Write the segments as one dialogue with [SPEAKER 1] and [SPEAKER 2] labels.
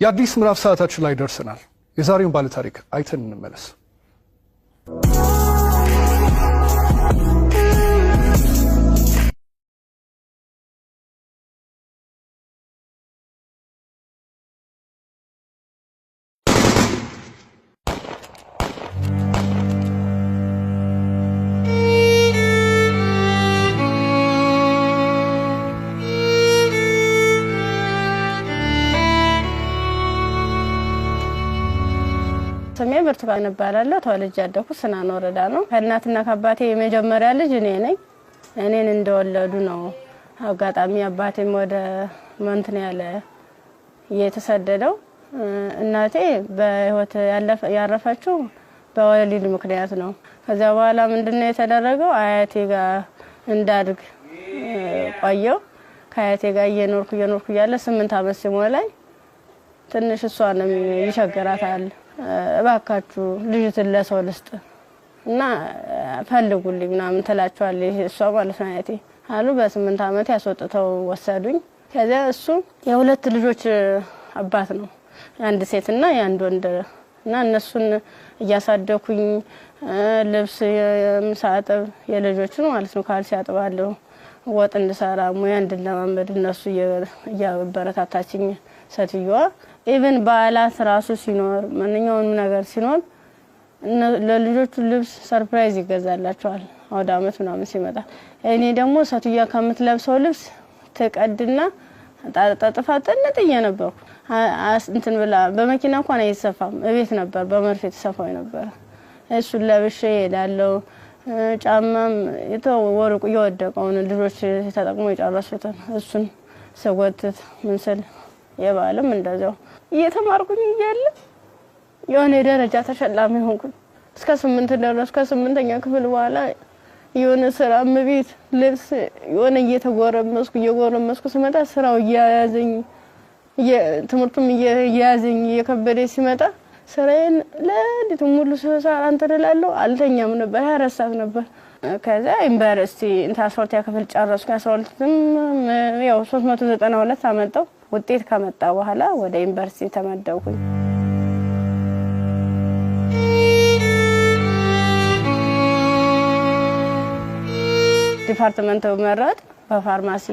[SPEAKER 1] የአዲስ ምዕራፍ ሰዓታችን ላይ ደርሰናል። የዛሬውን ባለ ታሪክ አይተን እንመለስ።
[SPEAKER 2] ስሜ ብርቱካን እባላለሁ። ተወልጄ ያደኩት ስናን ወረዳ ነው። ከእናትና ከአባቴ የመጀመሪያ ልጅ እኔ ነኝ። እኔን እንደወለዱ ነው አጋጣሚ አባቴም ወደ መንትን ያለ የተሰደደው። እናቴ በህይወት ያረፈችው በወሊድ ምክንያት ነው። ከዛ በኋላ ምንድነው የተደረገው? አያቴ ጋር እንዳድግ ቆየው። ከአያቴ ጋር እየኖርኩ ያለ 8 አመት ሲሞላኝ ትንሽ እሷንም ይቸግራታል። እባካችሁ ልጅትን ለሰው ልስጥ እና ፈልጉልኝ ምናምን ትላቸዋለች እሷ ማለት ነው አያቴ አሉ። በ8 አመት ያስወጥተው ወሰዱኝ። ከዛ እሱ የሁለት ልጆች አባት ነው፣ አንድ ሴትና አንድ ወንድ እና እነሱን እያሳደኩኝ ልብስ የምሳጠብ የልጆችን ማለት ነው ካልሲ ያጥባለሁ፣ ወጥ እንድሰራ ሙያ እንድለማመድ እነሱ እያበረታታችኝ ሴትዮዋ ኢቭን በዓላት ራሱ ሲኖር ማንኛውንም ነገር ሲኖር ለልጆቹ ልብስ ሰርፕራይዝ ይገዛላቸዋል አውደ አመት ምናምን ሲመጣ። እኔ ደግሞ ሴትዮዋ ከምትለብሰው ልብስ ተቀድና ተጣጣፋጥነጥዬ ነበርኩ። እንትን ብላ በመኪና እንኳን አይሰፋም፣ እቤት ነበር በመርፌ ተሰፋው ነበር። እሱን ለብሼ እሄዳለሁ። ጫማም የተወርቁ የወደቀውን ልጆች ተጠቅሞ የጨረሱትን እሱን ሰወትት ምን ስል የባለም እንደዛው እየተማርኩኝ እያለ የሆነ ደረጃ ተሸላሚ ሆንኩኝ። እስከ 8 ደረስኩ። ከ8ኛ ክፍል በኋላ የሆነ ስራ ምቢት ልብስ የሆነ እየጎረመስኩ ስመጣ ስራው እያያዘኝ ትምህርቱም እያያዘኝ እየከበደ ሲመጣ ስራዬን ለዲቱ ሙሉ ሰዓት አንተደላለሁ አልተኛም ነበር፣ 24 ሰዓት ነበር። ከዛ ዩኒቨርሲቲ ኢንተርሶርት ያከፍል ጨረስኩ። 12ም ያው 392 አመጣው። ውጤት ከመጣ በኋላ ወደ ዩኒቨርሲቲ ተመደብኩኝ። ዲፓርትመንት መረጥ በፋርማሲ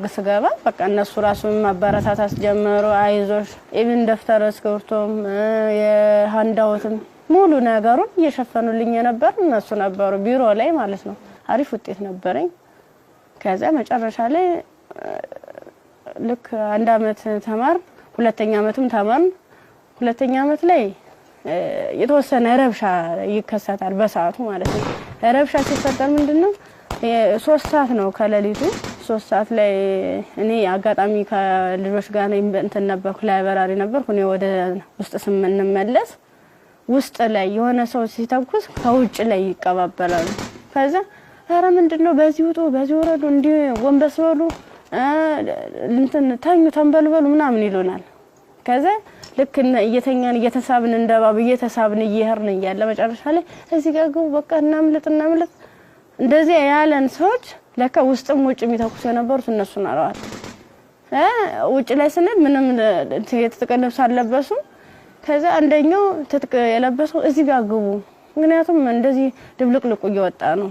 [SPEAKER 2] ግስገባ በቃ እነሱ ራሱን ማበረታታት ጀመሩ። አይዞሽ ኢቭን ደፍተር እስክሪብቶም የሃንዳውትም ሙሉ ነገሩን እየሸፈኑልኝ ነበር እነሱ ነበሩ ቢሮ ላይ ማለት ነው። አሪፍ ውጤት ነበረኝ። ከዛ መጨረሻ ላይ ልክ 1 አመት ተማር፣ 2ኛ አመትም ተማር። 2ኛ አመት ላይ የተወሰነ ረብሻ ይከሰታል በሰዓቱ ማለት ነው። ረብሻ ሲፈጠር ምንድነው 3 ሰዓት ነው ከሌሊቱ 3 ሰዓት ላይ እኔ አጋጣሚ ከልጆች ጋር እንትን ነበርኩ፣ ላይብራሪ ነበርኩ። እኔ ወደ ውስጥ ስንመለስ ውስጥ ላይ የሆነ ሰው ሲተኩስ ከውጭ ላይ ይቀባበላሉ። ከዛ አረ ምንድነው በዚህ ውጡ በዚህ ወረዱ እንዲ ወንበስ በሉ እንትን ታኙ ተንበልበሉ ምናምን ይሉናል። ከዛ ልክ እየተኛን እየተሳብን እንደባብ እየተሳብን እየሄርን እያለ መጨረሻ ላይ እዚህ ጋር ገቡ በቃ እናምልጥ እንደዚህ ያለን ሰዎች ለካ ውስጥም ውጭ የሚተኩስ የነበሩት እነሱ ናራዋል። ውጭ ላይ ስንል ምንም የተተቀለብስ አለበሱ። ከዛ አንደኛው ትጥቅ የለበሰው እዚህ ጋር ገቡ፣ ምክንያቱም እንደዚህ ድብልቅልቁ እየወጣ ነው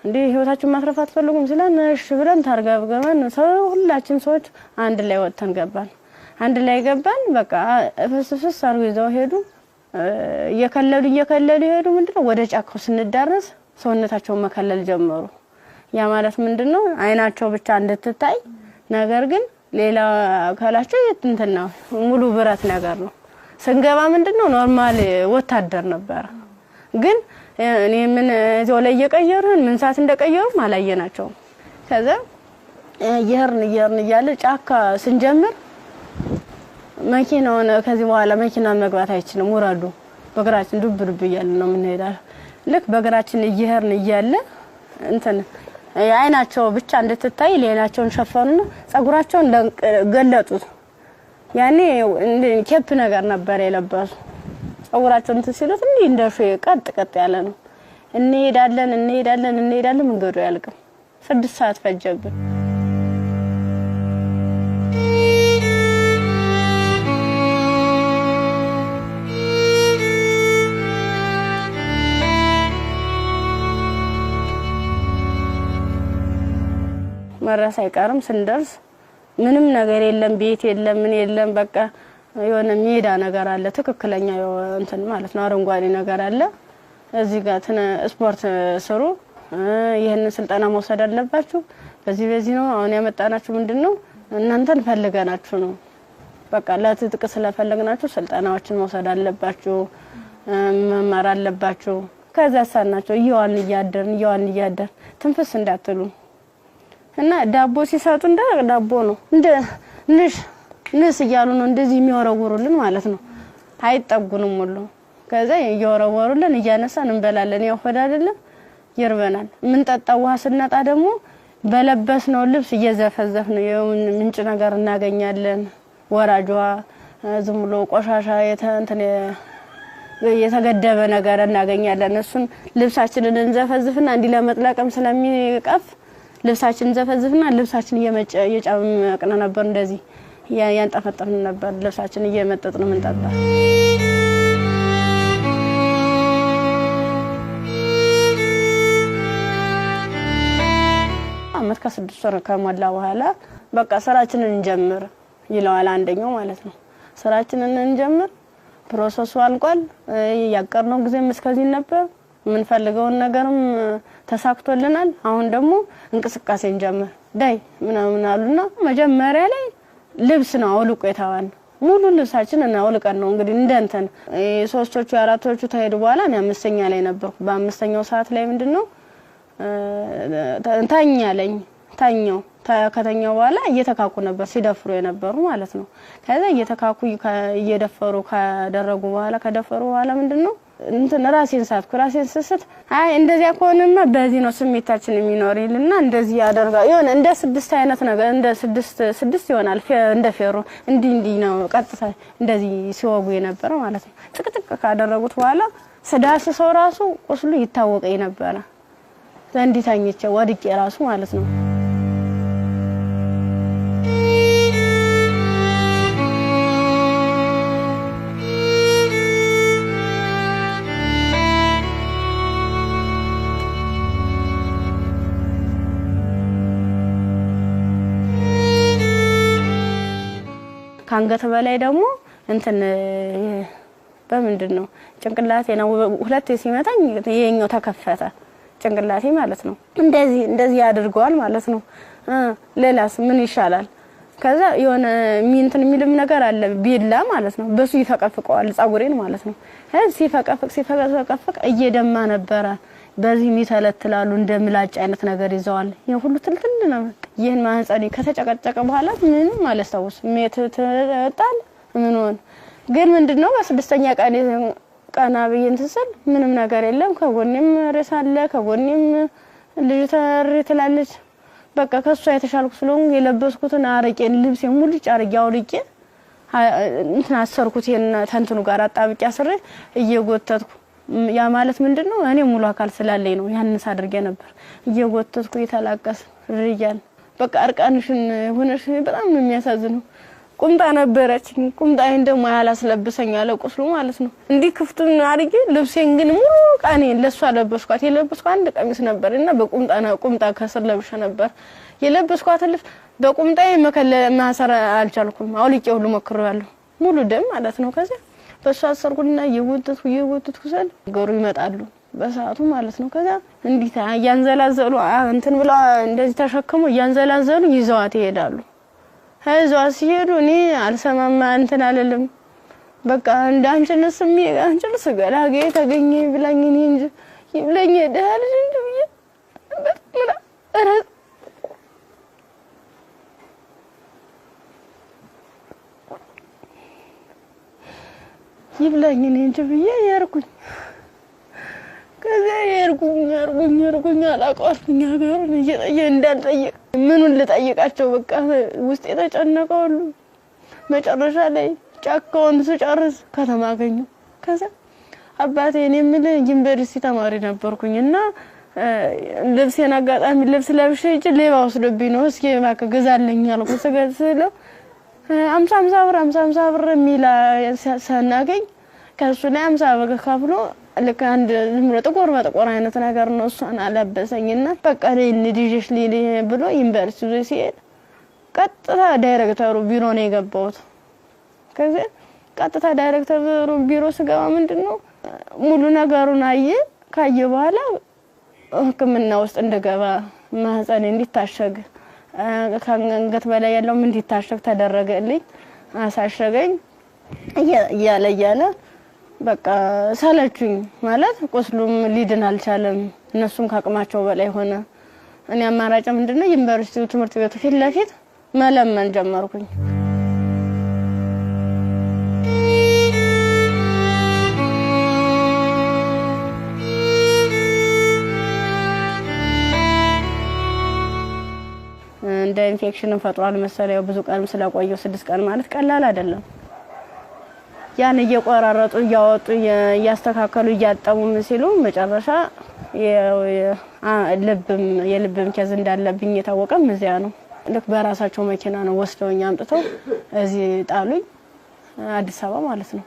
[SPEAKER 2] እንዴ ህይወታችን ማትረፍ አትፈልጉም ሲለን እሺ ብለን ታርጋብገባን ሁላችን ሰዎች አንድ ላይ ወጥተን ገባን። አንድ ላይ ገባን። በቃ ፍስፍስ አርገው ይዘው ሄዱ። እየከለሉ ሄዱ። ምንድነው ወደ ጫካው ስንዳረስ ሰውነታቸው መከለል ጀመሩ። ያ ማለት ምንድነው አይናቸው ብቻ እንድትታይ ነገር ግን ሌላ አካላቸው እንትና ሙሉ ብረት ነገር ነው። ስንገባ ምንድነው ኖርማል ወታደር ነበር። ግን እኔ ምን እዛው ላይ እየቀየሩን ምን ሰዓት እንደቀየሩ ማላየናቸው። ከዛ እየሄርን እያለ ጫካ ስንጀምር መኪናውን ከዚህ በኋላ መኪና መግባት አይችልም ወራዱ በግራችን ዱብ እያለ ነው የምንሄዳው። ልክ በግራችን እየሄርን እያለ እንትን አይናቸው ብቻ እንድትታይ ሌላቸውን ሸፈኑና ጸጉራቸውን ገለጡት። ያኔ ኬፕ ነገር ነበር የለበሱ። ጸጉራቸውን ሲሉት እንዴ እንደሹ ቀጥ ያለ ነው። እንሄዳለን መንገዱ ያልቅም። 6 ሰዓት ፈጀብን። መረስ አይቀርም ስንደርስ ምንም ነገር የለም ቤት የለም ምን የለም በቃ የሆነ ሜዳ ነገር አለ ትክክለኛ እንትን ማለት ነው አረንጓዴ ነገር አለ እዚህ ጋር ስፖርት ስሩ ይሄንን ስልጠና መውሰድ አለባችሁ በዚህ ነው አሁን ያመጣናችሁ ምንድነው እናንተን ፈልገናችሁ ነው በቃ ለትጥቅ ስለፈለግናችሁ ስልጠናዎችን መውሰድ አለባችሁ መማር አለባችሁ ከዛ ሳናቸው ይዋን እያደር ትንፍስ እንዳትሉ እና ዳቦ ሲሰጡ እንደ ዳቦ ነው እንደ ንስ ይያሉ ነው እንደዚህ የሚወረወሩልን ማለት ነው አይጠጉንም ሁሉ ከዛ ይወረወሩልን እያነሳን እንበላለን ያው ሆድ አይደለም ይርበናል ምን ጠጣው ውሃ ስናጣ ደግሞ በለበስነው ልብስ እየዘፈዘፍን ምንጭ ነገር እናገኛለን ወራጅዋ ዝም ብሎ ቆሻሻ የተገደበ ነገር እናገኛለን እሱን ልብሳችንን እንዘፈዝፍና እንዲ ለመጥለቅም ስለሚቀፍ ልብሳችንን ዘፈዝፍና ልብሳችንን እየጫመቅን ነበር እንደዚህ ያንጠፈጠፍን ነበር ልብሳችንን እየመጠጥን ምንጠጣ አመት ከ6 ወር ከሞላ በኋላ በቃ ስራችንን እንጀምር ይላል አንደኛው ማለት ነው ስራችንን እንጀምር ፕሮሰሱ አልቋል ያቀርነው ጊዜም እስከዚህ ነበር ምን ፈልገው ነገርም ተሳክቶልናል አሁን ደግሞ እንቅስቃሴ እንጀምር ዳይ ምናምን አሉና መጀመሪያ ላይ ልብስ ነው አውልቆ የታዋን ሙሉ ልብሳችንን አውልቀን ነው እንግዲህ እንደንተን ሶስቶቹ አራቶቹ ተሄዱ በኋላ ነው አምስተኛ ላይ ነበር በአምስተኛው ሰዓት ላይ ምንድነው ታኛው ከተኛው በኋላ እየተካኩ ነበር ሲደፍሩ የነበሩ ማለት ነው ከዛ እየተካኩ እየደፈሩ ካደረጉ በኋላ ምንድነው እንትን ራሴን ስስት አይ እንደዚያ ከሆነማ በዚህ ነው ስሜታችን የሚኖርልና እንደዚህ ያደርጋ ይሆነ እንደ 6 አይነት ነገር እንደ 6 ይሆናል እንደ ፌሮ እንዲ ነው ቀጥታ እንደዚህ ሲወጉ የነበረ ማለት ነው ጥቅጥቅ ካደረጉት በኋላ ስዳስ ሰው ራሱ ቁስሉ ይታወቀኝ ነበር ዘንዲታኝቼ ወድቄ ራሱ ማለት ነው ካንገተ በላይ ደግሞ እንትን በምንድነው ጭንቅላቴ ነው ሁለት ሲመታኝ የኛው ተከፈተ ጭንቅላቴ ማለት ነው እንደዚህ ያድርገዋል ማለት ነው ሌላስ ምን ይሻላል ከዛ የሆነ እንትን የሚልም ነገር አለ ቢላ ማለት ነው በሱ ይፈቀፍቀዋል ጻጉሬን ማለት ነው ሲፈቀፍቅ እየደማ ነበር በዚህ ሚተለትላሉ እንደምላጭ አይነት ነገር ይዘዋል የሁሉ ትልትል ነው ይሄን ማህፀኔ ከተጨቀጨቀ በኋላ ምንም አላስተውስ ሜትታል ምንሆን ግን ምንድነው በስድስተኛ ቀና በየንተሰል ምንም ነገር የለም ከጎንም ረሳለ ከጎንም ልጅ ተርትላለች በቃ ከሷ የተሻልኩ ስለሆነ የለበስኩትን አረቄን ልብስ ሙሉ ጫርጋው ልቄ እንትን አሰርኩት ተንትኑ ጋር አጣብቂ አስረ እየጎተትኩ ያ ማለት ምንድነው እኔ ሙሉ አካል ስላለኝ ነው ያንስ አድርጌ ነበር እየጎተትኩ ይተላቀስ ርያል በቃ አርቃንሽን ሆነሽ በጣም የሚያሳዝነው ቁምጣ ነበረች ቁምጣዬን ደግሞ ያላስለብሰኝ ያለ ቁስሉ ማለት ነው እንዲ ክፍቱን አድርጌ ልብሴን ግን ሙሉ ቃኔ ለሷ ለበስኳት የለበስኳት አንድ ቀሚስ ነበርና ቁምጣ ከስር ለብሼ ነበር የለበስኳት ልብስ በቁምጣዬ ማሰር አልቻልኩም አውልቄ ሁሉ ሞክሬያለሁ ሙሉ ደም ማለት ነው ከዛ በሷ አሰርኩና የወጥቱ ሰል ገሩ ይመጣሉ በሰዓቱ ማለት ነው ከዛ እንዲታ ያንዘላዘሉ እንትን ብላ እንደዚህ ተሸክሙ ያንዘላዘሉ ይዘዋት ይሄዳሉ ሀይዟ ሲሄዱ እኔ አልሰማማ እንትን አለለም በቃ እንዳንችልስ አንችልስ ገላጌ ተገኘ ብላኝ እኔ እንጂ ይብለኝ ደህል እንዴ በጣም አረ ይብለኝ እኔ እንጂ ብዬ ያርኩኝ ከዛ ያርኩኝ አላቀርኩኝ ሀገሩን እየጠየ እንዳልጠየቅ ምኑን ልጠይቃቸው በቃ ውስጥ የተጨነቀው ሁሉ መጨረሻ ላይ ጫካውን ስጨርስ ከተማ አገኘሁ ከዛ አባቴ እኔ ምን ዩኒቨርሲቲ ተማሪ ነበርኩኝና ልብሴን አጋጣሚ ልብስ ለብሼ ሌባ ወስዶብኝ ነው እስኪ እባክህ ገዛልኝ አልኩት ስገዝለው 50 ብር ሚላ ሰናገኝ ከሱ ላይ 50 ብር ከፍሎ ልክ አንድ ጥቁር በጥቁር አይነት ነገር ነው እሷን አለበሰኝና በቃ ልጅሽ ሊሊ ብሎ ዩኒቨርሲቲ ሲሄድ ቀጥታ ዳይሬክተሩ ቢሮ ነው የገባሁት። ከዛ ቀጥታ ዳይሬክተሩ ቢሮ ስገባ ምንድነው ሙሉ ነገሩን ካየ በኋላ ህክምና ውስጥ እንደገባ ማህፀኔ እንዲታሸግ ከአንገት በላይ ያለው እንዲታሸግ ተደረገልኝ። አሳሸገኝ እያለ በቃ ሰለቹኝ ማለት ቁስሉም ሊድን አልቻለም። እነሱም ካቅማቸው በላይ ሆነ። እኔ አማራጭ ምንድነው ዩኒቨርሲቲው ትምህርት ቤቱ ፊት ለፊት መለመን ጀመርኩኝ። እንደ ኢንፌክሽን ፈጥሯል መሰለኝ ብዙ ቀን ስለቆየው 6 ቀን ማለት ቀላል አይደለም። ያን እየቆራረጡ ያወጡ ያስተካከሉ ያጣሙ ሲሉ መጨረሻ የልብም ከዝ እንዳለብኝ የታወቀም እዚያ ነው። ልክ በራሳቸው መኪና ነው ወስደውኝ አምጥተው እዚህ ጣሉኝ አዲስ አበባ ማለት ነው።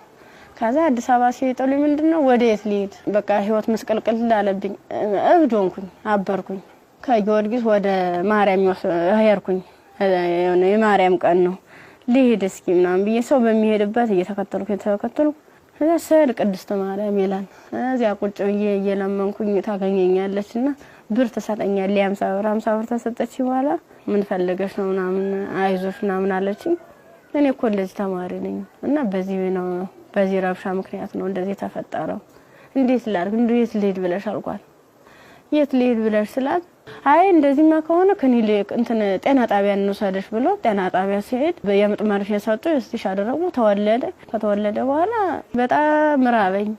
[SPEAKER 2] ከዛ አዲስ አበባ ሲጥሉኝ ምንድነው ወዴት ልሂድ በቃ ህይወት መስቀልቅል እንዳለብኝ እብድ ሆንኩኝ አበርኩኝ። ከጊዮርጊስ ወደ ማርያም ሄድኩኝ። የማርያም ቀን ነው ልሂድ እስኪ ምናምን ብዬ ሰው በሚሄድበት እየተከተልኩ እዛ ስል ቅድስት ማርያም ይላል እዚያ ቁጭ ብዬ እየለመንኩኝ ታገኘኛለችና ብር ተሰጠኛለች 50 ብር ተሰጠች። በኋላ ምን ፈልገሽ ነው ምናምን አይዞሽ ምናምን አለችኝ። እኔ ኮሌጅ ተማሪ ነኝ እና በዚህ ረብሻ ምክንያት ነው እንደዚህ ተፈጠረው። እንዴት ላድርግ እንዴት ልሂድ ብለሽ አልኳት። የት ልሂድ ብለሽ ስላት አይ እንደዚህማ ከሆነ ክሊኒክ እንትን ጤና ጣቢያ እንውሰድሽ ብሎ ጤና ጣቢያ ሲሄድ የምጥ መርፌ ሰጡ እስቲሽ አደረጉ። ከተወለደ በኋላ በጣም ራበኝ።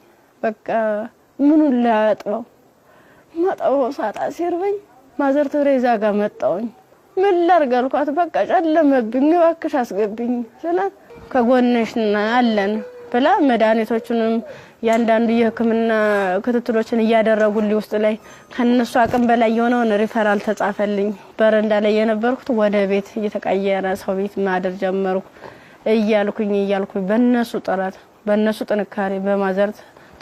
[SPEAKER 2] በቃ ምኑን ላጥበው ማጣው ሳጣ ሲርበኝ ማዘር ተሬዛ ጋር መጣሁኝ። ምን ላድርግ አልኳት። በቃ ጨለመብኝ እባክሽ አስገብኝ ስላት ከጎንሽ አለን ብላ መድኃኒቶቹንም ያንዳንዱ የህክምና ክትትሎችን እያደረጉልኝ ውስጥ ላይ ከነሱ አቅም በላይ የሆነውን ሪፈራል ተጻፈልኝ። በረንዳ ላይ የነበርኩት ወደ ቤት እየተቀየረ ሰው ቤት ማደር ጀመርኩ። እያልኩኝ በእነሱ ጥረት በእነሱ ጥንካሬ በማዘር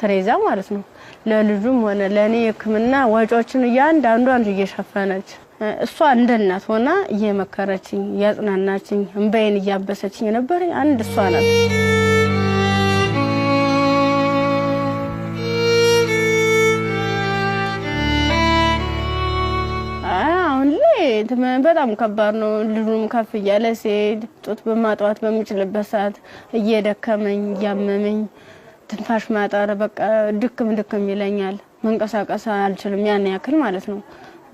[SPEAKER 2] ተሬዛ ማለት ነው ለልጁም ሆነ ለኔ ህክምና ወጪዎችን ያንዳንዷን እየሸፈነች እሷ እንደ እናት ሆና እየመከረችኝ ያጽናናችኝ እንባዬን እያበሰችኝ ነበር። አንድ እሷ ናት። በጣም ከባድ ነው። ልጁም ከፍ እያለ ሲሄድ ጡት በማጥዋት በሚችልበት ሰዓት እየደከመኝ ያመመኝ ትንፋሽ ማጣር በቃ ድክም ይለኛል። መንቀሳቀስ አልችልም ያን ያክል ማለት ነው።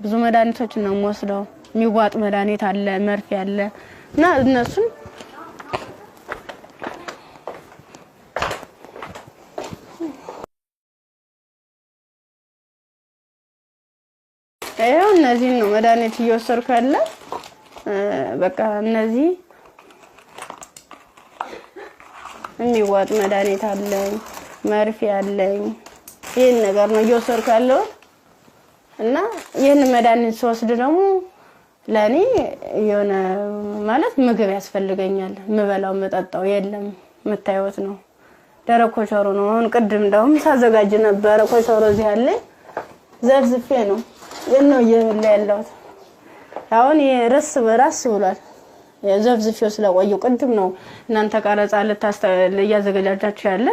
[SPEAKER 2] ብዙ መድኃኒቶች ነው የምወስደው። የሚዋጥ መድኃኒት አለ መርፌ አለ እና እነሱን እነዚህ ነው መድኃኒት እየወሰድኩ ያለ በቃ እነዚህ የሚዋጥ መድኃኒት አለኝ መርፌ አለኝ። ይሄን ነገር ነው እየወሰድኩ ያለው እና ይሄን መድኃኒት ወስድ ደግሞ ለኔ የሆነ ማለት ምግብ ያስፈልገኛል። ምበላው መጠጣው የለም መታየት ነው። ደረቅ ኮቾሮ ነው። አሁን ቅድም እንደውም ሳዘጋጅ ነበር ኮቾሮ እዚህ አለ ዘፍዝፌ ነው የነው ያለው። አሁን የራስ በራስ ብሏል። የዘፍዝፌው ስለቆየው ቅድም ነው እናንተ ቀረጻ ያዘጋጃችሁ ያለ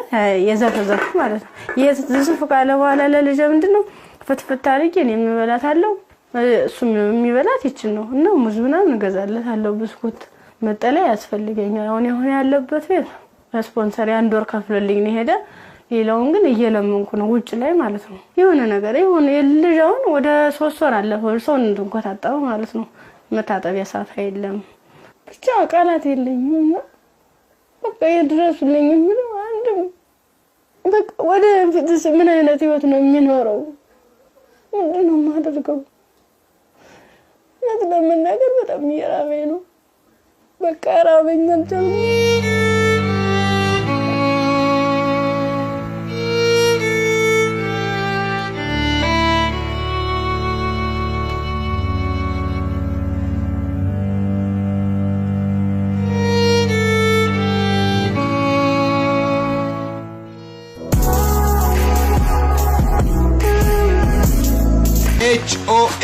[SPEAKER 2] የዘፈዘፍ ማለት ነው። የዘፍዝፍ ካለ በኋላ ለልጅ ምንድነው ፍትፍት አድርጌ እኔ የምበላታለሁ እሱም የሚበላት ይችል ነው እና ሙዝ ምናምን እገዛለታለሁ። ብስኩት መጠለያ ያስፈልገኛል። አሁን ያለበት ቤት ስፖንሰር አንድ ወር ከፍሎልኝ ነው ሄደ። ሌላውን ግን እየለመንኩ ነው ውጭ ላይ ማለት ነው። የሆነ ነገር የልጅውን ወደ 3 ወር አለፈው ሰው እንድንቆጣጣው ማለት ነው። መታጠቢያ ሰዓት አይደለም ብቻ ቃላት የለኝም። በቃ የድረሱልኝ ምን አንድም በቃ ወደ ፊትስ ምን አይነት ህይወት ነው የሚኖረው? ምንድነው ማደርገው? ለምን ነገር በጣም ይራበኝ ነው። በቃ ራበኝ አልቻልኩም።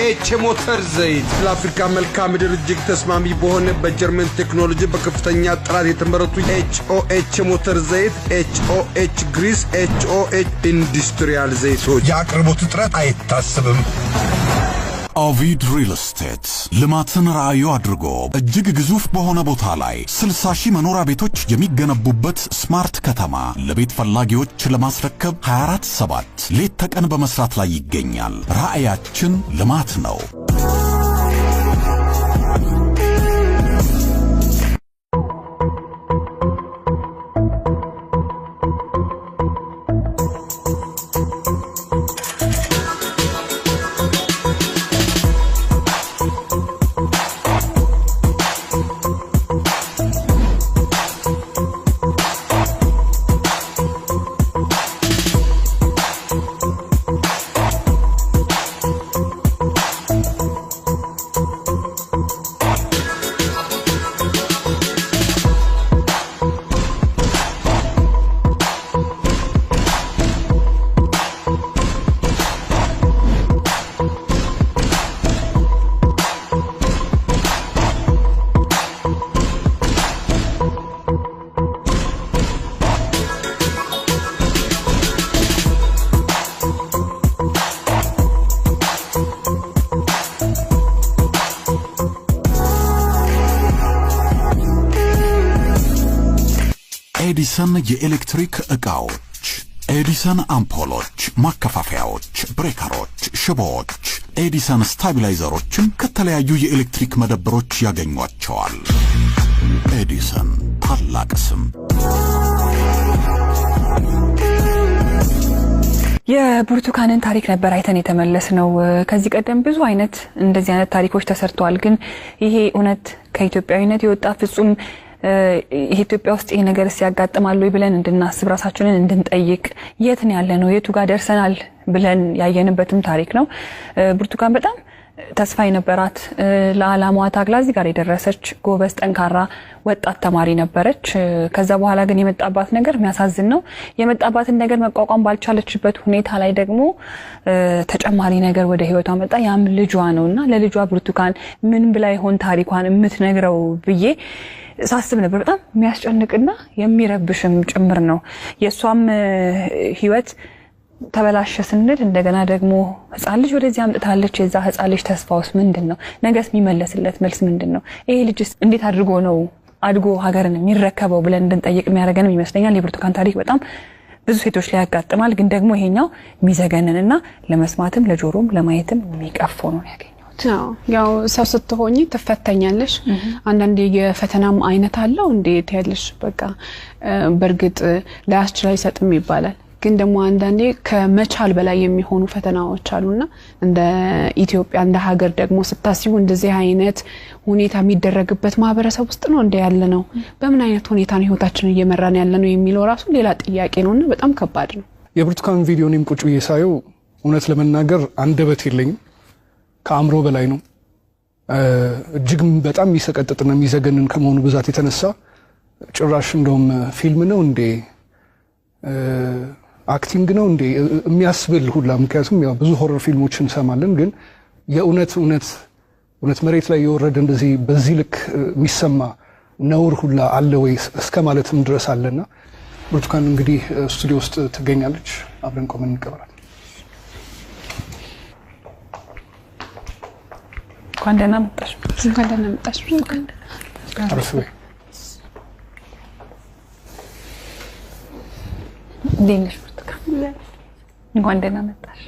[SPEAKER 3] HOH ሞተር ዘይት ለአፍሪካ መልካም ምድር እጅግ ተስማሚ በሆነ በጀርመን ቴክኖሎጂ በከፍተኛ ጥራት የተመረቱ HOH ሞተር ዘይት HOH ግሪስ HOH ኢንዱስትሪያል ዘይቶች
[SPEAKER 4] የአቅርቦት እጥረት አይታሰብም
[SPEAKER 5] ኦቪድ ሪል ስቴት ልማትን ራዕዩ አድርጎ እጅግ ግዙፍ በሆነ ቦታ ላይ 60,000 መኖሪያ ቤቶች የሚገነቡበት ስማርት ከተማ ለቤት ፈላጊዎች ለማስረከብ 24/7 ሌት ተቀን በመስራት ላይ ይገኛል። ራዕያችን ልማት ነው። ኤዲሰን የኤሌክትሪክ ዕቃዎች ኤዲሰን አምፖሎች ማከፋፈያዎች ብሬከሮች ሽቦዎች ኤዲሰን ስታቢላይዘሮችን ከተለያዩ የኤሌክትሪክ መደብሮች ያገኙዋቸዋል ኤዲሰን ታላቅ ስም
[SPEAKER 6] የብርቱካንን ታሪክ ነበር አይተን የተመለስነው ከዚህ ቀደም ብዙ አይነት እንደዚህ አይነት ታሪኮች ተሰርተዋል ግን ይሄ እውነት ከኢትዮጵያዊነት የወጣ ፍጹም ኢትዮጵያ ውስጥ ይሄ ነገር ሲያጋጥማል ወይ ብለን እንድናስብ ራሳችንን እንድንጠይቅ የት ነው ያለነው የቱ ጋር ደርሰናል ብለን ያየንበትም ታሪክ ነው ብርቱካን በጣም ተስፋ የነበራት ለዓላማዋ ታግላ እዚህ ጋር የደረሰች ጎበዝ ጠንካራ ወጣት ተማሪ ነበረች ከዛ በኋላ ግን የመጣባት ነገር የሚያሳዝን ነው የመጣባትን ነገር መቋቋም ባልቻለችበት ሁኔታ ላይ ደግሞ ተጨማሪ ነገር ወደ ህይወቷ መጣ ያም ልጇ ነውና ለልጇ ብርቱካን ምን ብላ ይሆን ታሪኳን የምትነግረው ብዬ ሳስብ ነበር በጣም የሚያስጨንቅና የሚረብሽም ጭምር ነው የሷም ህይወት ተበላሸ ስንል እንደገና ደግሞ ህፃን ልጅ ወደዚህ አምጥታለች የዛ ህፃን ልጅ ተስፋውስ ምንድነው ነገስ የሚመለስለት መልስ ምንድነው ይሄ ልጅስ እንዴት አድርጎ ነው አድጎ ሀገርን የሚረከበው ብለን እንድንጠይቅ የሚያደርገንም ይመስለኛል የብርቱካን ታሪክ በጣም ብዙ ሴቶች ላይ ያጋጥማል ግን ደግሞ ይሄኛው የሚዘገንንና ለመስማትም ለጆሮም ለማየትም የሚቀፈው ነው ያገኘው
[SPEAKER 7] ያው ሰው ስትሆኚ ተፈተኛለሽ አንዳንዴ የፈተናም አይነት አለው እንዴት ያለሽ በቃ በርግጥ ላያስችል አይሰጥም ይባላል ግን ደግሞ አንዳንዴ ከመቻል በላይ የሚሆኑ ፈተናዎች አሉና እንደ ኢትዮጵያ እንደ ሀገር ደግሞ ስታስቡ እንደዚህ አይነት ሁኔታ የሚደረግበት ማህበረሰብ ውስጥ ነው እንደ ያለነው በምን አይነት ሁኔታ ነው ህይወታችንን እየመራን ያለነው የሚለው ራሱ ሌላ ጥያቄ ነውና በጣም ከባድ ነው
[SPEAKER 1] የብርቱካን ቪዲዮንም ቁጭ ብዬሳየው እውነት ለመናገር አንደበት የለኝም ከአምሮ በላይ ነው እጅግ በጣም የሚሰቀጥጥና የሚዘገንን ከመሆኑ ብዛት የተነሳ ጭራሽ እንደውም ፊልም ነው እንዴ አክቲንግ ነው እንዴ የሚያስብል ሁላ ምክንያቱም ያው ብዙ ሆረር ፊልሞችን እንሰማለን ግን የእውነት መሬት ላይ የወረደ እንደዚህ በዚህ ልክ የሚሰማ ነውር ሁላ አለ ወይ እስከ ማለትም ድረስ አለና ብርቱካን እንግዲህ ስቱዲዮ ውስጥ ትገኛለች አብረን ቆመን እንቀበላለን
[SPEAKER 6] ኳንደና መጣሽ
[SPEAKER 1] አረፍኩ
[SPEAKER 6] ዲንሽ ኳንደና መጣሽ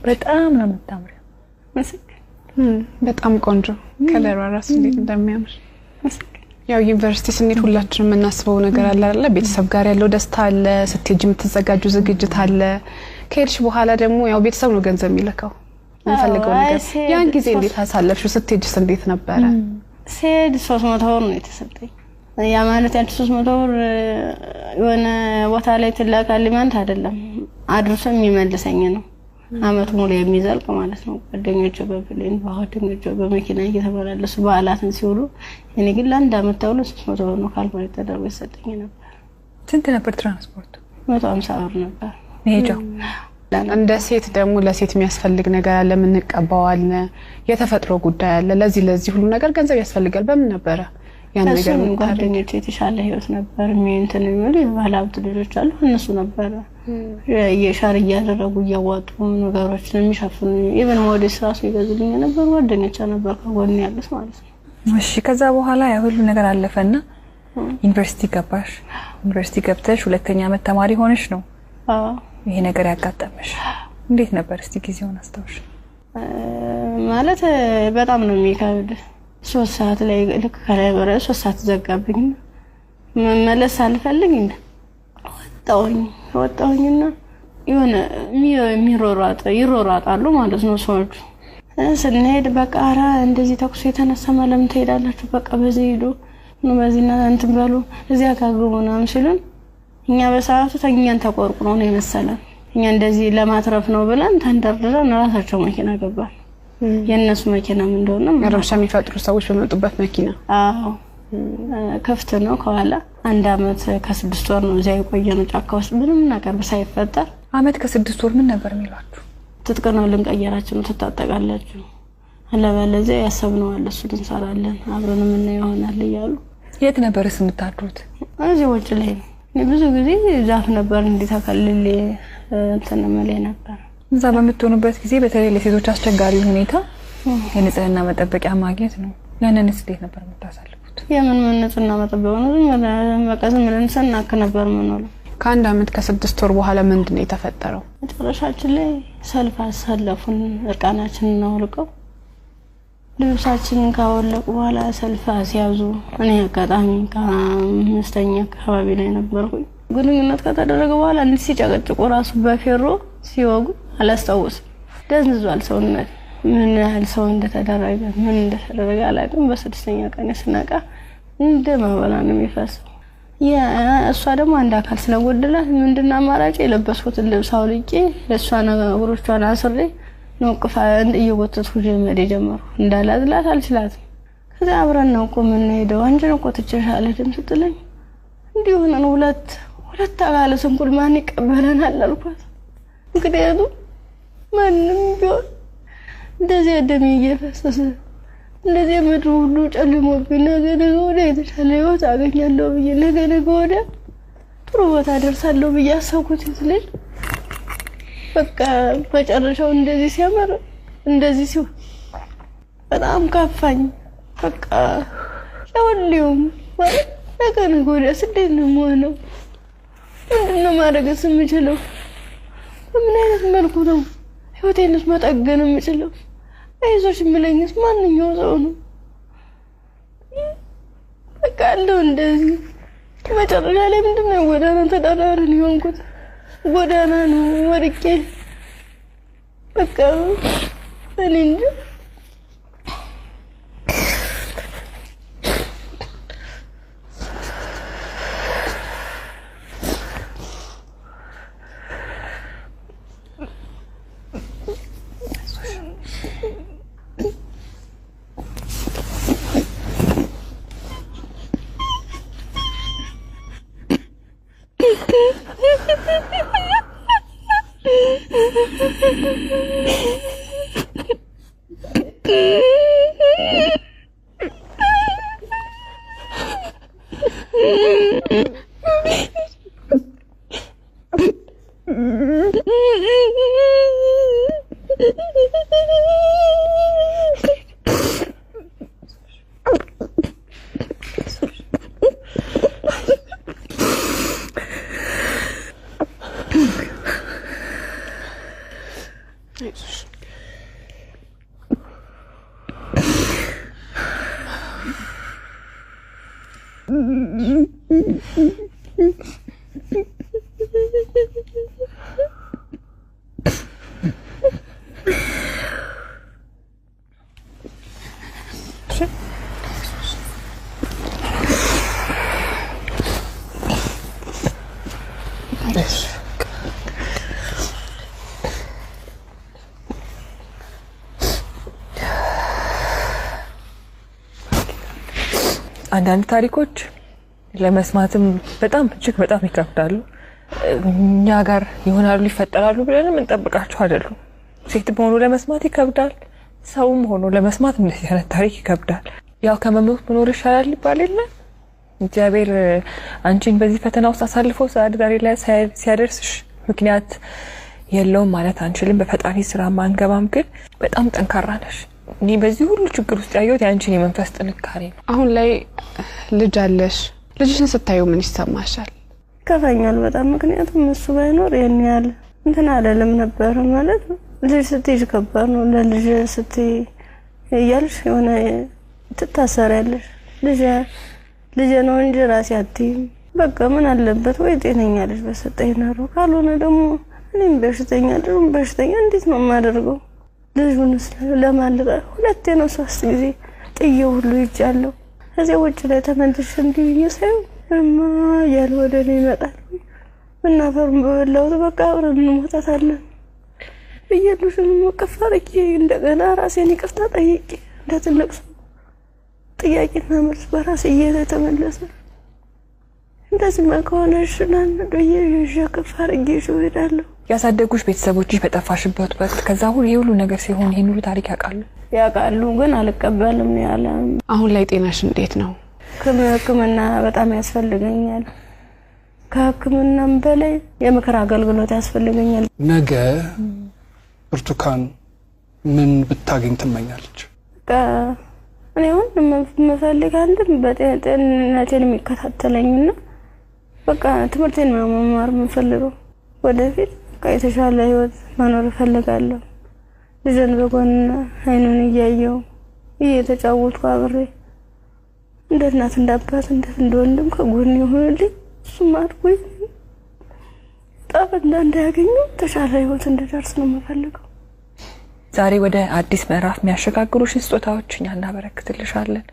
[SPEAKER 6] በጣም ነው የምታምሪው
[SPEAKER 7] በጣም ቆንጆ ከለሯ ራስ እንዴት እንደሚያምር ያው ዩኒቨርሲቲ ስንሄድ ሁላችንም እናስበው ነገር አለ አይደል ቤተሰብ ጋር ያለው ደስታ አለ ስትሄጂ የምትዘጋጁ ዝግጅት አለ ከሄድሽ በኋላ ደግሞ ያው ቤተሰብ ነው ገንዘብ የሚልከው እንፈልገው ነገር ያን ጊዜ እንዴት አሳለፍሽው ስትሄጂስ እንዴት ነበረ
[SPEAKER 2] ሲሄድ 300 ብር ነው የተሰጠኝ ያ ማለት ያን 300 ብር የሆነ ቦታ ላይ ትላካል ማለት አይደለም አድርሶ የሚመልሰኝ ነው አመት ሙሉ የሚዘልቅ ማለት ነው ጓደኞቼ በፕሌን ጓደኞቼ በመኪና እየተመላለሱ በዓላትን ሲውሉ እኔ ግን ለአንድ አመት ተውሎ 300 ብር ነው ካልኩሌት ተደርጎ ይሰጠኝ ነበር
[SPEAKER 6] ስንት ነበር ትራንስፖርት
[SPEAKER 2] 150 ብር ነበር
[SPEAKER 6] ሄጃው
[SPEAKER 7] እንደ ሴት ደግሞ ለሴት የሚያስፈልግ ነገር አለ ምን እንቀባዋለን የተፈጥሮ ጉዳይ አለ ለዚህ ሁሉ ነገር ገንዘብ ያስፈልጋል በምን ነበር ያን ነገር
[SPEAKER 2] ጓደኞቼ የተሻለ ህይወት ነበር እንትን የሚሉ ባለሀብት ልጆች አሉ እነሱ ነበር የሻር እያደረጉ እያዋጡ ነገሮችን የሚሸፍኑ ኢቨን ሞዴስ ራሱ ይገዙልኝ ነበር ጓደኞቼ ነበር ከጎን ያሉት ማለት ነው
[SPEAKER 6] እሺ ከዛ በኋላ ያ ሁሉ ነገር አለፈና ዩኒቨርሲቲ ገባሽ ዩኒቨርሲቲ ገብተሽ ሁለተኛ ዓመት ተማሪ ሆነሽ ነው ይሄ ነገር ያጋጠመሽ እንዴት ነበር እስቲ ጊዜውን አስተውሽ
[SPEAKER 2] ማለት በጣም ነው የሚከብድ 3 ሰዓት ላይ ልክ ከላይ ወረ 3 ሰዓት ዘጋብኝ መመለስ አልፈልግ እንደ ወጣሁኝና የሆነ ይሮራጣሉ ማለት ነው ሰዎች ስንሄድ በቃ አራ እንደዚህ ተኩስ የተነሳ ማለም ትሄዳላችሁ በቃ በዚህ ሄዱ ነው በዚህና እንትን በሉ እዚያ ካግቡናም ሲሉን እኛ በሰዓቱ ተኛን ተቆርቁሮ ነው የመሰለን እኛ እንደዚህ ለማትረፍ ነው ብለን ተንደርድረን ራሳቸው መኪና ገባን የነሱ መኪና ምን እንደሆነ
[SPEAKER 7] ረብሻ የሚፈጥሩ ሰዎች በመጡበት መኪና
[SPEAKER 2] አዎ ከፍተ ነው ከኋላ 1 አመት ከ6 ወር ነው እዚያ የቆየነው ጫካ ውስጥ ምንም ነገር ሳይፈጠር
[SPEAKER 6] አመት ከ6 ወር ምን ነበር የሚሏችሁ
[SPEAKER 2] ትጥቅ ነው ልንቀየራችሁ ተጣጣቃላችሁ አለበለዚያ ያሰብነው አለ እሱ እንሰራለን አብረን ምን ይሆናል ይያሉ
[SPEAKER 6] የት ነበርስ የምታድሩት
[SPEAKER 2] እዚህ ወጭ ላይ ብዙ ጊዜ ዛፍ ነበር እንዲታከልል እንትን መለይ ነበር
[SPEAKER 6] እዛ በመጥቶኑበት ጊዜ በተለይ ለሴቶች አስቸጋሪ ሁኔታ የንጽህና መጠበቂያ ማግኘት ነው ያንንስ እንዴት ነበር የምታሳልፉት
[SPEAKER 2] የምን ንጽህና መጠበቂያ ነው በቃ ዝም ብለን ሰናክ ነበር ምንለው
[SPEAKER 7] ከ1 አመት ከ6 ወር በኋላ ምንድነው የተፈጠረው
[SPEAKER 2] መጨረሻችን ላይ ሰልፍ አሰለፉን እርቃናችንን አውልቀው ልብሳችንን ካወለቁ በኋላ ሰልፍ አስያዙ እኔ አጋጣሚ ከአምስተኛ አካባቢ ላይ ነበርኩኝ ግንኙነት ከተደረገ በኋላ እንዴ ሲጨቀጭቁ ራሱ በፌሮ ሲወጉ አላስታውስም ደንዝዟል ሰውነት ምን ያህል ሰው እንደተደረገ አላውቅም በስድስተኛ ቀን ስነቃ እንደ ማባላ ነው የሚፈሰው እሷ ደግሞ አንድ አካል ስለጎደላት ምንድነው አማራጭ የለበስኩትን ልብስ አውልቄ ለሷ ነገሮቿን አስሬ ነው ቅፋን እየወተቱ ጀመረ ጀመሩ እንዳላዝላት አልችላትም ከዛ አብረን ነው ቆመን ሄደው አንጀን ቆጥቼሻለ ድምጽ ጥለኝ እንዲሆነ ነው ሁለት አካል ስንኩል ማን ይቀበለናል አልኳት እንግዲያቱ ማንንም ቢሆን እንደዚህ ደም እየፈሰሰ እንደዚህ ምድሩ ሁሉ ጨልሞብኝ ነገ ወደ የተሻለ ህይወት አገኛለሁ ብዬ ነገ ወደ ጥሩ ቦታ ደርሳለሁ ብዬ አሰብኩት ይልል በቃ በጨረሻው እንደዚህ ሲያመር እንደዚህ ሲው በጣም ካፋኝ በቃ ለወሊውም ነገ ወደ ስደት ነው የምሆነው ምንድነው ማድረግስ የምችለው ምን አይነት መልኩ ነው ህይወቴንስ መጠገን የምችለው አይዞሽ ምለኝስ ማንኛው ሰው ነው በቃ አለው እንደዚህ መጨረሻ ላይ ምንድነው ጎዳና ተዳዳሪን ይሆንኩት ጎዳና ነው ወርቄ በቃ እኔ እንጂ
[SPEAKER 6] አንዳንድ ታሪኮች ለመስማትም በጣም እጅግ በጣም ይከብዳሉ እኛ ጋር ይሆናሉ ይፈጠራሉ ብለን እንጠብቃቸው አይደሉም። ሴት ሆኖ ለመስማት ይከብዳል፣ ሰውም ሆኖ ለመስማት እንደዚህ አይነት ታሪክ ይከብዳል። ያው ከመሞት መኖር ይሻላል ይባል የለ። እግዚአብሔር አንቺን በዚህ ፈተና ውስጥ አሳልፎ ዛሬ ላይ ሲያደርስሽ ምክንያት የለውም ማለት አንችልም። በፈጣሪ ስራ ማንገባም፣ ግን በጣም ጠንካራ ነሽ። እኔ በዚህ ሁሉ ችግር ውስጥ ያየሁት ያንቺን የመንፈስ ጥንካሬ ነው።
[SPEAKER 7] አሁን ላይ ልጅ አለሽ። ልጅሽን ስታዩ ምን ይሰማሻል?
[SPEAKER 2] ከፋኛል በጣም። ምክንያቱም እሱ ባይኖር የኔ ያለ እንትን አይደለም ነበር ማለት ልጅ ስትይ ከባድ ነው። ለልጅ ስትይ እያልሽ የሆነ ትታሰሪያለሽ። ልጅ ነው እንጂ ራሴ አትይም። በቃ ምን አለበት ወይ ጤነኛ ልጅ በሰጠኝ ነው። ካልሆነ ደግሞ እኔም በሽተኛ እንዴት ነው የማደርገው? ልጁንስ ለማልቀ ሁለቴ ነው 3 ጊዜ ጥዬው ሁሉ ይጫለው። እዚያ ውጭ ላይ ተመልሼ እንዲህ ሳይው እማ ያለ ወደ እኔ ይመጣል። እናፈርም በበላው በቃ አብረን እንሞታታለን ብዬልሽም ወቀፋርቂ እንደገና ራሴን ይቅርታ ጠይቄ እንደ ትልቅ ሰው ጥያቄና መልስ በራሴ እየተመለሰ እንደዚህ ከሆነሽ ለየሽ ከፋርቂ ይሽውዳለሁ።
[SPEAKER 6] ያሳደጉሽ ቤተሰቦችሽ በጠፋሽበት ወቅት ከዛ ሁሉ ነገር ሲሆን ይሄን ሁሉ ታሪክ ያውቃሉ፣ ግን አልቀበልም ያለ።
[SPEAKER 7] አሁን ላይ ጤናሽ እንዴት ነው?
[SPEAKER 2] ሕክምና በጣም ያስፈልገኛል። ከሕክምናም በላይ የምክር አገልግሎት ያስፈልገኛል።
[SPEAKER 1] ነገ ብርቱካን ምን ብታገኝ ትመኛለች?
[SPEAKER 2] እኔ አሁን መፈልግ አንድም በጤንነቴን የሚከታተለኝና በቃ ትምህርቴን መማር የምፈልገው ወደፊት የተሻለ ህይወት መኖር እፈልጋለሁ። ልጅን በጎን አይኑን እያየው እየተጫወትኩ አብሬ እንደ እናት እንዳባት እንደ ወንድም ከጎን ይሆንልኝ። እሱም አድርጎኝ ጠበቅ እንዳያገኙ ተሻለ ህይወት እንድደርስ ነው የምፈልገው።
[SPEAKER 6] ዛሬ ወደ አዲስ ምዕራፍ የሚያሸጋግሩሽ ስጦታዎች እኛ እናበረክትልሻለን።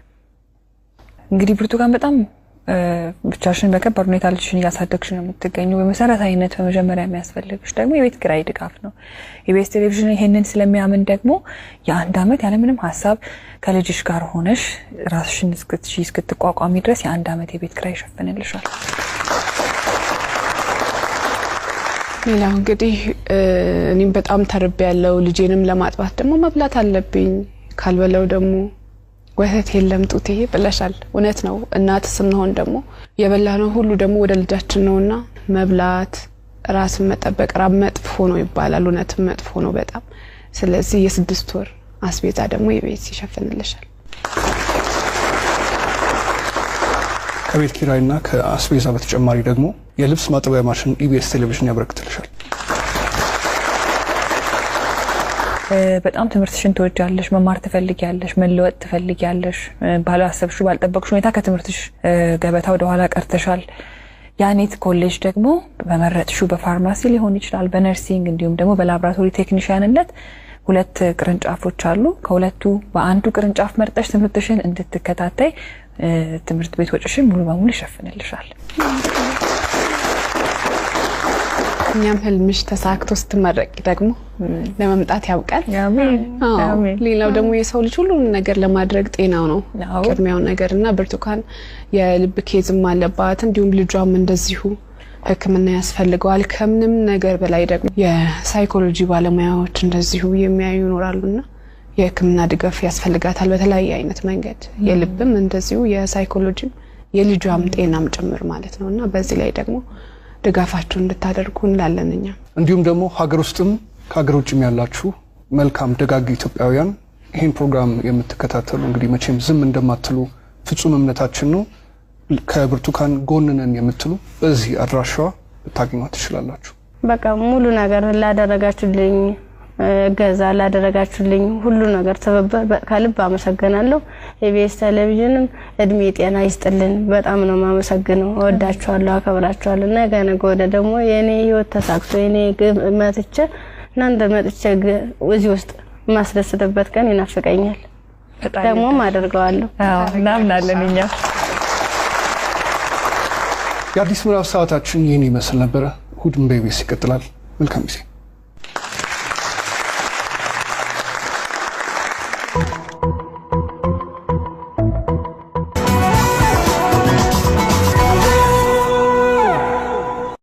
[SPEAKER 6] እንግዲህ ብርቱካን በጣም ብቻሽን በከባድ ሁኔታ ልጅሽን እያሳደግሽ ነው የምትገኘው። በመሰረታዊነት በመጀመሪያ የሚያስፈልግሽ ደግሞ የቤት ኪራይ ድጋፍ ነው። ኢቢኤስ ቴሌቪዥን ይሄንን ስለሚያምን ደግሞ የ1 አመት ያለምንም ሀሳብ ከልጅሽ ጋር ሆነሽ ራስሽን እስክትቋቋሚ ድረስ የ1 አመት የቤት ኪራይ ይሸፍንልሻል።
[SPEAKER 7] ሌላው እንግዲህ እኔም በጣም ተርቤያለሁ። ልጄንም ለማጥባት ደግሞ መብላት አለብኝ። ካልበለው ደግሞ ወተት የለም ጡቴ ብለሻል። እውነት ነው። እናት ስንሆን ደግሞ የበላነው ሁሉ ደግሞ ወደ ልጃችን ነውና መብላት፣ ራስን መጠበቅ ራብ መጥፎ ነው ይባላል። እውነት መጥፎ ነው በጣም። ስለዚህ የ6 ወር አስቤዛ ደግሞ የቤት ይሸፍንልሻል።
[SPEAKER 1] ከቤት ኪራይና ከአስቤዛ በተጨማሪ ደግሞ የልብስ ማጠቢያ ማሽን ኢቢኤስ ቴሌቪዥን ያበረክትልሻል።
[SPEAKER 6] በጣም ትምህርትሽን ትወጃለሽ፣ መማር ትፈልጊያለሽ፣ መለወጥ ትፈልጊያለሽ። ባላሰብሽው ባልጠበቅሽው ሁኔታ ከትምህርትሽ ገበታ ወደ ኋላ ቀርተሻል። ያኔት ኮሌጅ ደግሞ በመረጥሽው በፋርማሲ ሊሆን ይችላል፣ በነርሲንግ እንዲሁም ደግሞ በላብራቶሪ ቴክኒሻንነት 2 ቅርንጫፎች አሉ። ከሁለቱ በአንዱ ቅርንጫፍ መርጠሽ ትምህርትሽን እንድትከታተይ ትምህርት ቤት ወጪሽን ሙሉ በሙሉ ይሸፍንልሻል።
[SPEAKER 7] እኛም ህልምሽ ተሳክቶ ስትመረቂ ደግሞ ለመምጣት ያብቃል። አሜን። ሌላው ደግሞ የሰው ልጅ ሁሉ ነገር ለማድረግ ጤናው ነው ቅድሚያው ነገርና ብርቱካን የልብ ኬዝም አለባት፣ እንዲሁም ልጇም እንደዚሁ ሕክምና ያስፈልገዋል። ከምንም ነገር በላይ ደግሞ የሳይኮሎጂ ባለሙያዎች እንደዚሁ የሚያዩ ይኖራሉና የሕክምና ድጋፍ ያስፈልጋታል በተለያየ አይነት መንገድ። የልብም እንደዚሁ የሳይኮሎጂም የልጇም ጤናም ጭምር ማለት ነውና በዚህ ላይ ደግሞ ድጋፋችሁን እንድታደርጉ እንላለንኛ።
[SPEAKER 1] እንዲሁም ደግሞ ሀገር ውስጥም ከሀገር ውጭም ያላችሁ መልካም ደጋግ ኢትዮጵያውያን ይሄን ፕሮግራም የምትከታተሉ እንግዲህ መቼም ዝም እንደማትሉ ፍጹም እምነታችን ነው። ከብርቱካን ጎን ነን የምትሉ በዚህ አድራሻዋ ልታገኟት ትችላላችሁ።
[SPEAKER 2] በቃ ሙሉ ነገር ላደረጋችሁልኝ ገዛ ላደረጋችሁልኝ ሁሉ ነገር ከልብ አመሰግናለሁ። ኢቢኤስ ቴሌቪዥንም እድሜ ጤና ይስጥልን። በጣም ነው ማመሰግነው። ወዳችኋለሁ፣ አከብራችኋለሁ። ነገ ወደ ደግሞ የኔ ህይወት ተሳክቶ የኔ መጥቼ እናንተ መጥቼ እዚህ ውስጥ ማስደስተበት ቀን ይናፍቀኛል። ደግሞ አደርገዋለሁ።
[SPEAKER 6] እናምናለን እኛ።
[SPEAKER 1] የአዲስ ምዕራፍ ሰዓታችን ይህን ይመስል ነበረ። እሑድም በኢቢኤስ ይቀጥላል። መልካም ጊዜ።